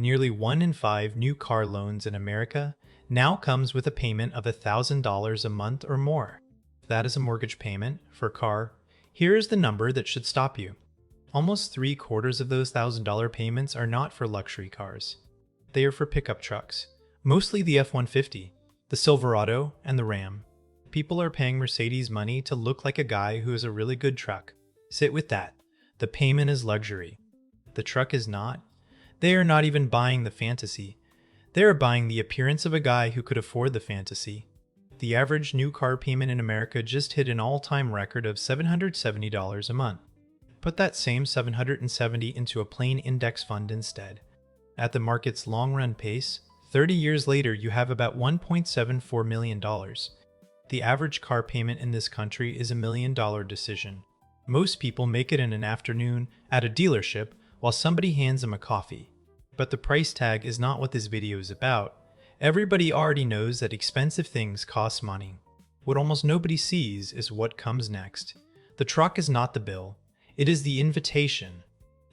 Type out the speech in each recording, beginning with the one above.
Nearly 1 in 5 new car loans in America now comes with a payment of $1,000 a month or more. If that is a mortgage payment for a car, here is the number that should stop you. Almost 3/4 of those $1,000 payments are not for luxury cars. They are for pickup trucks, mostly the F-150, the Silverado, and the Ram. People are paying Mercedes money to look like a guy who has a really good truck. Sit with that. The payment is luxury. The truck is not. They are not even buying the fantasy. They are buying the appearance of a guy who could afford the fantasy. The average new car payment in America just hit an all-time record of $770 a month. Put that same $770 into a plain index fund instead. At the market's long-run pace, 30 years later you have about $1.74 million. The average car payment in this country is $1 million decision. Most people make it in an afternoon at a dealership while somebody hands them a coffee. But the price tag is not what this video is about. Everybody already knows that expensive things cost money. What almost nobody sees is what comes next. The truck is not the bill. It is the invitation.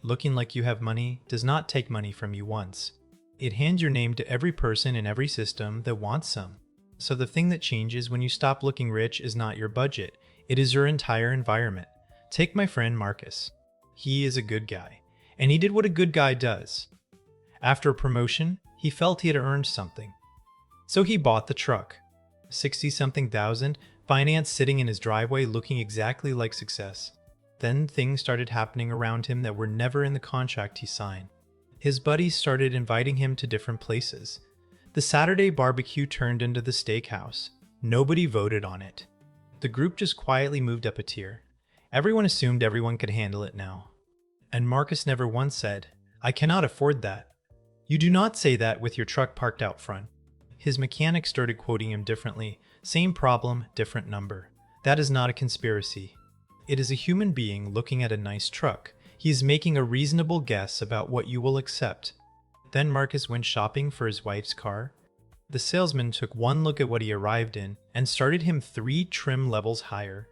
Looking like you have money does not take money from you once. It hands your name to every person in every system that wants some. So the thing that changes when you stop looking rich is not your budget. It is your entire environment. Take my friend Marcus. He is a good guy, and he did what a good guy does. After a promotion, he felt he had earned something. So he bought the truck. 60-something thousand, financed sitting in his driveway looking exactly like success. Then things started happening around him that were never in the contract he signed. His buddies started inviting him to different places. The Saturday barbecue turned into the steakhouse. Nobody voted on it. The group just quietly moved up a tier. Everyone assumed everyone could handle it now. And Marcus never once said, "I cannot afford that." You do not say that with your truck parked out front. His mechanic started quoting him differently. Same problem, different number. That is not a conspiracy. It is a human being looking at a nice truck. He is making a reasonable guess about what you will accept. Then Marcus went shopping for his wife's car. The salesman took one look at what he arrived in and started him 3 trim levels higher.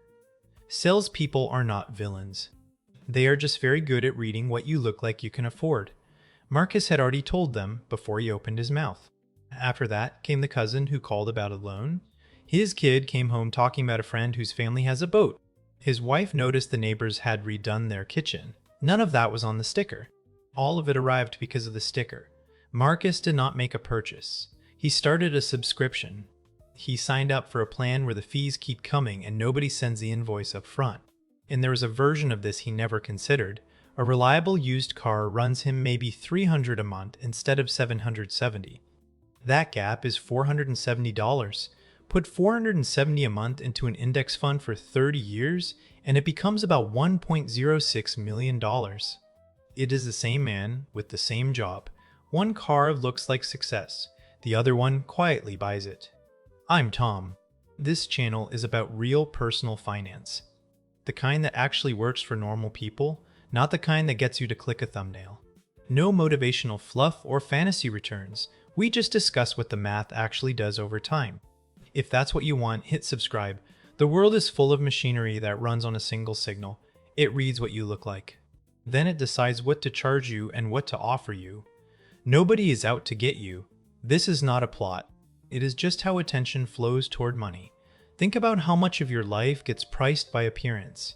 Salespeople are not villains. They are just very good at reading what you look like you can afford. Marcus had already told them before he opened his mouth. After that came the cousin who called about a loan. His kid came home talking about a friend whose family has a boat. His wife noticed the neighbors had redone their kitchen. None of that was on the sticker. All of it arrived because of the sticker. Marcus did not make a purchase. He started a subscription. He signed up for a plan where the fees keep coming and nobody sends the invoice up front. And there was a version of this he never considered. A reliable used car runs him maybe $300 a month instead of $770. That gap is $470. Put $470 a month into an index fund for 30 years and it becomes about $1.06 million. It is the same man with the same job. One car looks like success. The other one quietly buys it. I'm Tom. This channel is about real personal finance. The kind that actually works for normal people, not the kind that gets you to click a thumbnail. No motivational fluff or fantasy returns. We just discuss what the math actually does over time. If that's what you want, hit subscribe. The world is full of machinery that runs on a single signal. It reads what you look like. Then it decides what to charge you and what to offer you. Nobody is out to get you. This is not a plot. It is just how attention flows toward money. Think about how much of your life gets priced by appearance.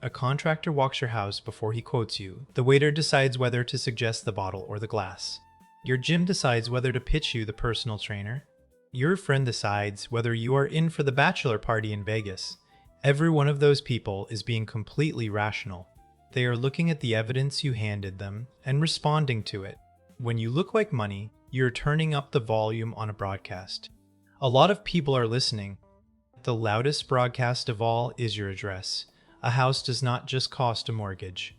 A contractor walks your house before he quotes you. The waiter decides whether to suggest the bottle or the glass. Your gym decides whether to pitch you the personal trainer. Your friend decides whether you are in for the bachelor party in Vegas. Every one of those people is being completely rational. They are looking at the evidence you handed them and responding to it. When you look like money, you're turning up the volume on a broadcast. A lot of people are listening. The loudest broadcast of all is your address. A house does not just cost a mortgage.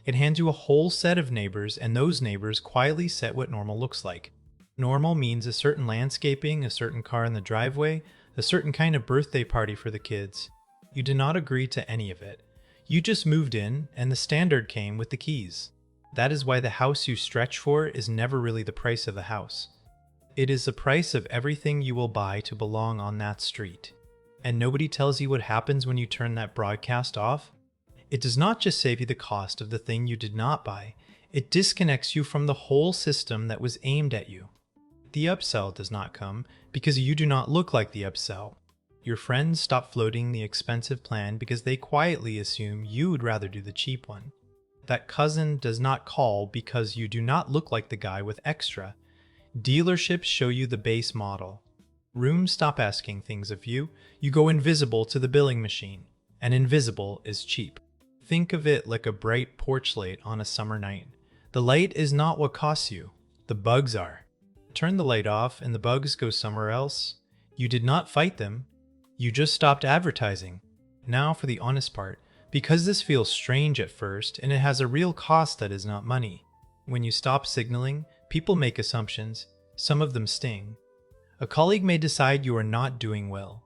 It hands you a whole set of neighbors, and those neighbors quietly set what normal looks like. Normal means a certain landscaping, a certain car in the driveway, a certain kind of birthday party for the kids. You did not agree to any of it. You just moved in, and the standard came with the keys. That is why the house you stretch for is never really the price of the house. It is the price of everything you will buy to belong on that street. And nobody tells you what happens when you turn that broadcast off. It does not just save you the cost of the thing you did not buy, It disconnects you from the whole system that was aimed at you. The upsell does not come because you do not look like the upsell. Your friends stop floating the expensive plan because they quietly assume you would rather do the cheap one. That cousin does not call because you do not look like the guy with extra. Dealerships show you the base model. Rooms stop asking things of you. You go invisible to the billing machine, and invisible is cheap. Think of it like a bright porch light on a summer night. The light is not what costs you. The bugs are. Turn the light off and the bugs go somewhere else. You did not fight them. You just stopped advertising. Now for the honest part. Because this feels strange at first, and it has a real cost that is not money. When you stop signaling, people make assumptions. Some of them sting. A colleague may decide you are not doing well.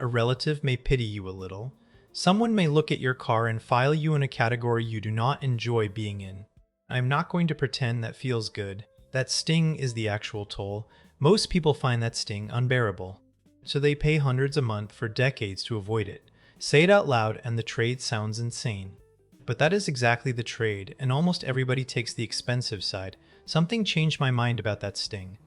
A relative may pity you a little. Someone may look at your car and file you in a category you do not enjoy being in. I am not going to pretend that feels good. That sting is the actual toll. Most people find that sting unbearable. So they pay hundreds a month for decades to avoid it. Say it out loud and the trade sounds insane. But that is exactly the trade, and almost everybody takes the expensive side. Something changed my mind about that sting.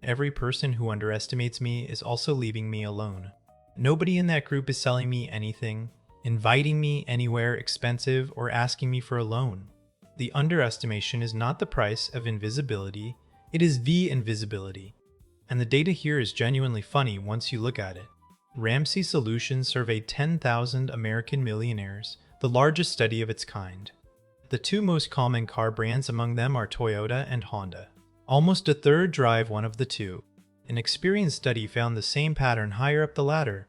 Every person who underestimates me is also leaving me alone. Nobody in that group is selling me anything, inviting me anywhere expensive, or asking me for a loan. The underestimation is not the price of invisibility, it is the invisibility. And the data here is genuinely funny once you look at it. Ramsey Solutions surveyed 10,000 American millionaires, the largest study of its kind. The two most common car brands among them are Toyota and Honda. Almost a third drive one of the two. An Experian study found the same pattern higher up the ladder.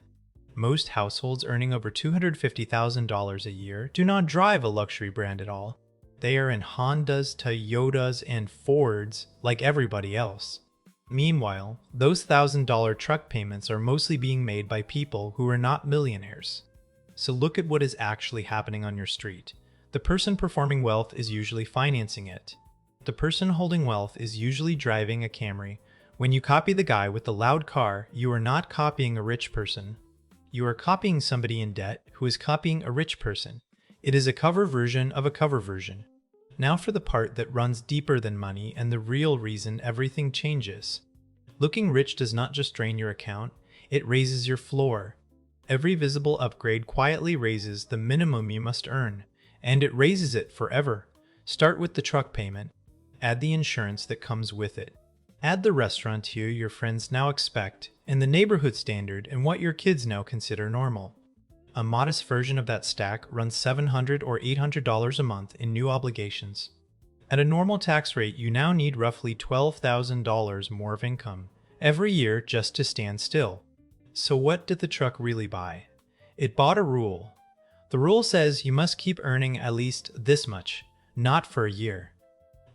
Most households earning over $250,000 a year do not drive a luxury brand at all. They are in Hondas, Toyotas, and Fords like everybody else. Meanwhile, those $1,000 truck payments are mostly being made by people who are not millionaires. So look at what is actually happening on your street. The person performing wealth is usually financing it. The person holding wealth is usually driving a Camry. When you copy the guy with the loud car, you are not copying a rich person. You are copying somebody in debt who is copying a rich person. It is a cover version of a cover version. Now for the part that runs deeper than money and the real reason everything changes. Looking rich does not just drain your account, it raises your floor. Every visible upgrade quietly raises the minimum you must earn, and it raises it forever. Start with the truck payment. Add the insurance that comes with it. Add the restaurant tier your friends now expect, and the neighborhood standard and what your kids now consider normal. A modest version of that stack runs $700 or $800 a month in new obligations. At a normal tax rate, you now need roughly $12,000 more of income every year just to stand still. So what did the truck really buy? It bought a rule. The rule says you must keep earning at least this much, not for a year.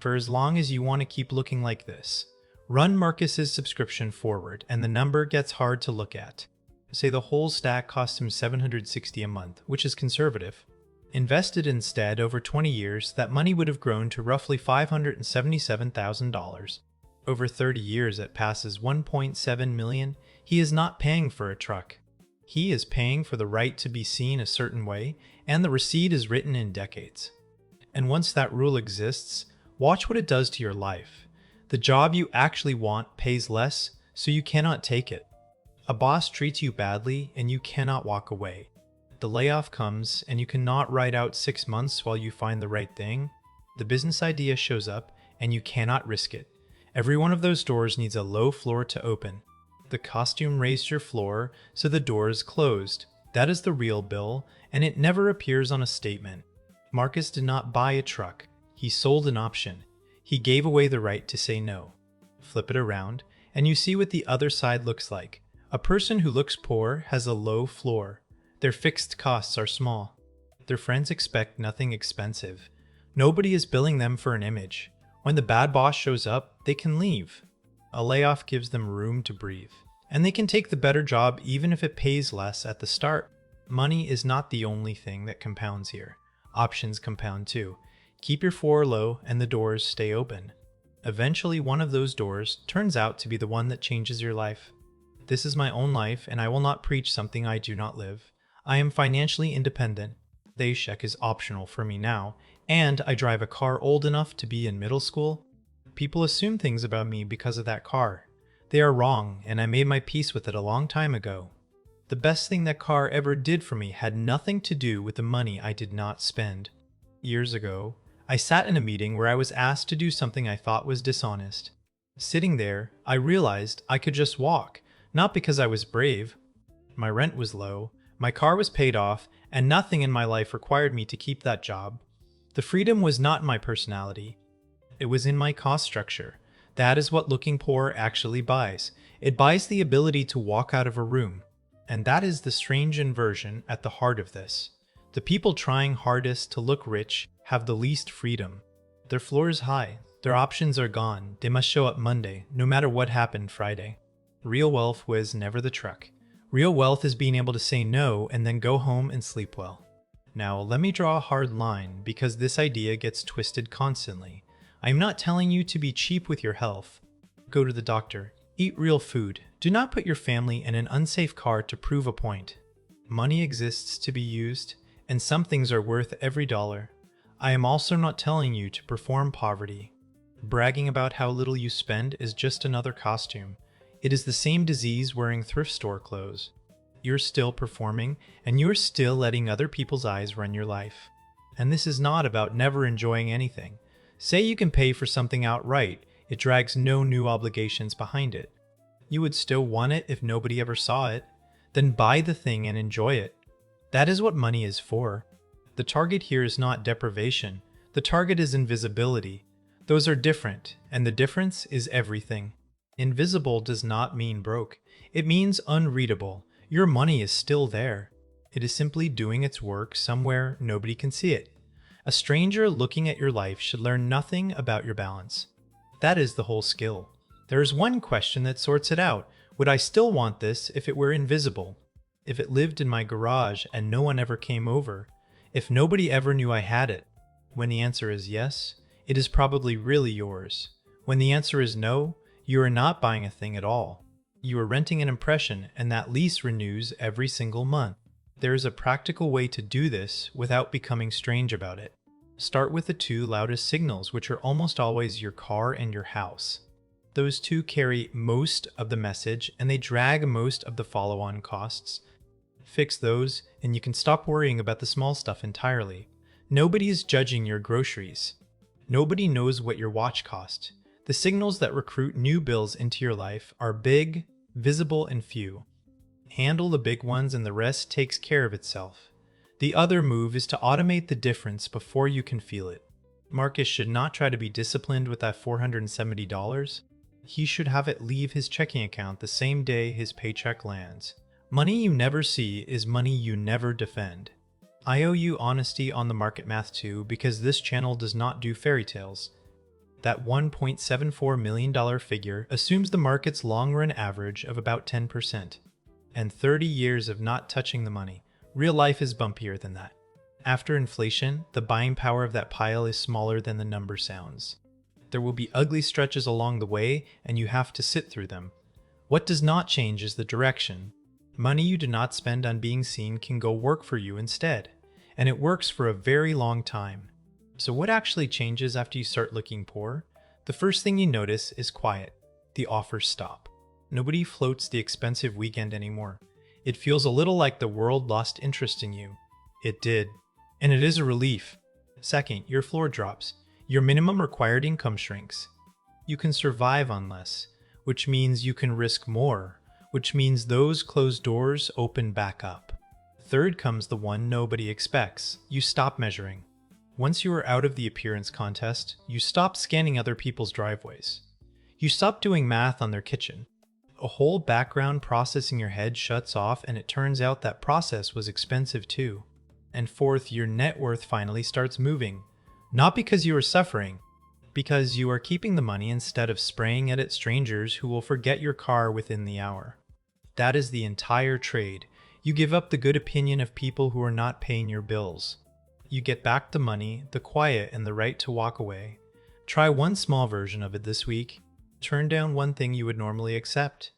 For as long as you want to keep looking like this. Run Marcus's subscription forward and the number gets hard to look at. Say the whole stack costs him $760 a month, which is conservative. Invested instead over 20 years, that money would have grown to roughly $577,000. Over 30 years it passes $1.7 million. He is not paying for a truck. He is paying for the right to be seen a certain way, and the receipt is written in decades. And once that rule exists, watch what it does to your life. The job you actually want pays less, so you cannot take it. A boss treats you badly, and you cannot walk away. The layoff comes, and you cannot ride out 6 months while you find the right thing. The business idea shows up, and you cannot risk it. Every one of those doors needs a low floor to open. The costume raised your floor, so the door is closed. That is the real bill, and it never appears on a statement. Marcus did not buy a truck. He sold an option. He gave away the right to say no. Flip it around, and you see what the other side looks like. A person who looks poor has a low floor. Their fixed costs are small. Their friends expect nothing expensive. Nobody is billing them for an image. When the bad boss shows up, they can leave. A layoff gives them room to breathe. And they can take the better job even if it pays less at the start. Money is not the only thing that compounds here. Options compound too. Keep your floor low and the doors stay open. Eventually one of those doors turns out to be the one that changes your life. This is my own life, and I will not preach something I do not live. I am financially independent. The check is optional for me now, and I drive a car old enough to be in middle school. People assume things about me because of that car. They are wrong, and I made my peace with it a long time ago. The best thing that car ever did for me had nothing to do with the money I did not spend. Years ago, I sat in a meeting where I was asked to do something I thought was dishonest. Sitting there, I realized I could just walk, not because I was brave. My rent was low, my car was paid off, and nothing in my life required me to keep that job. The freedom was not in my personality. It was in my cost structure. That is what looking poor actually buys. It buys the ability to walk out of a room. And that is the strange inversion at the heart of this. The people trying hardest to look rich have the least freedom. Their floor is high. Their options are gone. They must show up Monday, no matter what happened Friday. Real wealth was never the truck. Real wealth is being able to say no and then go home and sleep well. Now, let me draw a hard line because this idea gets twisted constantly. I am not telling you to be cheap with your health. Go to the doctor. Eat real food. Do not put your family in an unsafe car to prove a point. Money exists to be used, and some things are worth every dollar. I am also not telling you to perform poverty. Bragging about how little you spend is just another costume. It is the same disease wearing thrift store clothes. You're still performing, and you're still letting other people's eyes run your life. And this is not about never enjoying anything. Say you can pay for something outright. It drags no new obligations behind it. You would still want it if nobody ever saw it. Then buy the thing and enjoy it. That is what money is for. The target here is not deprivation. The target is invisibility. Those are different, and the difference is everything. Invisible does not mean broke. It means unreadable. Your money is still there. It is simply doing its work somewhere nobody can see it. A stranger looking at your life should learn nothing about your balance. That is the whole skill. There is one question that sorts it out. Would I still want this if it were invisible? If it lived in my garage and no one ever came over? If nobody ever knew I had it? When the answer is yes, it is probably really yours. When the answer is no, you are not buying a thing at all. You are renting an impression, and that lease renews every single month. There is a practical way to do this without becoming strange about it. Start with the two loudest signals, which are almost always your car and your house. Those two carry most of the message, and they drag most of the follow-on costs. Fix those, and you can stop worrying about the small stuff entirely. Nobody is judging your groceries. Nobody knows what your watch cost. The signals that recruit new bills into your life are big, visible, and few. Handle the big ones and the rest takes care of itself. The other move is to automate the difference before you can feel it. Marcus should not try to be disciplined with that $470. He should have it leave his checking account the same day his paycheck lands. Money you never see is money you never defend. I owe you honesty on the market math too, because this channel does not do fairy tales. That $1.74 million figure assumes the market's long-run average of about 10%, and 30 years of not touching the money. Real life is bumpier than that. After inflation, the buying power of that pile is smaller than the number sounds. There will be ugly stretches along the way, and you have to sit through them. What does not change is the direction. Money you do not spend on being seen can go work for you instead, and it works for a very long time. So what actually changes after you start looking poor? The first thing you notice is quiet. The offers stop. Nobody floats the expensive weekend anymore. It feels a little like the world lost interest in you. It did. And it is a relief. Second, your floor drops. Your minimum required income shrinks. You can survive on less, which means you can risk more, which means those closed doors open back up. Third comes the one nobody expects. You stop measuring. Once you are out of the appearance contest, you stop scanning other people's driveways. You stop doing math on their kitchen. A whole background process in your head shuts off, and it turns out that process was expensive too. And fourth, your net worth finally starts moving. Not because you are suffering, because you are keeping the money instead of spraying it at strangers who will forget your car within the hour. That is the entire trade. You give up the good opinion of people who are not paying your bills. You get back the money, the quiet, and the right to walk away. Try one small version of it this week. Turn down one thing you would normally accept.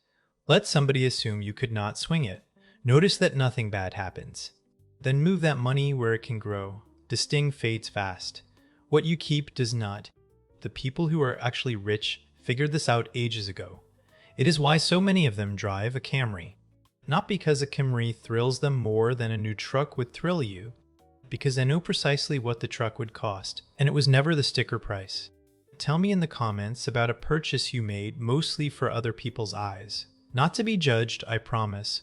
Let somebody assume you could not swing it. Notice that nothing bad happens. Then move that money where it can grow. The sting fades fast. What you keep does not. The people who are actually rich figured this out ages ago. It is why so many of them drive a Camry. Not because a Camry thrills them more than a new truck would thrill you, because they know precisely what the truck would cost, and it was never the sticker price. Tell me in the comments about a purchase you made mostly for other people's eyes. Not to be judged, I promise.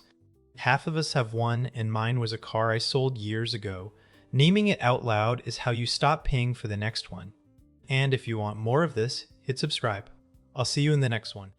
Half of us have one, and mine was a car I sold years ago. Naming it out loud is how you stop paying for the next one. And if you want more of this, hit subscribe. I'll see you in the next one.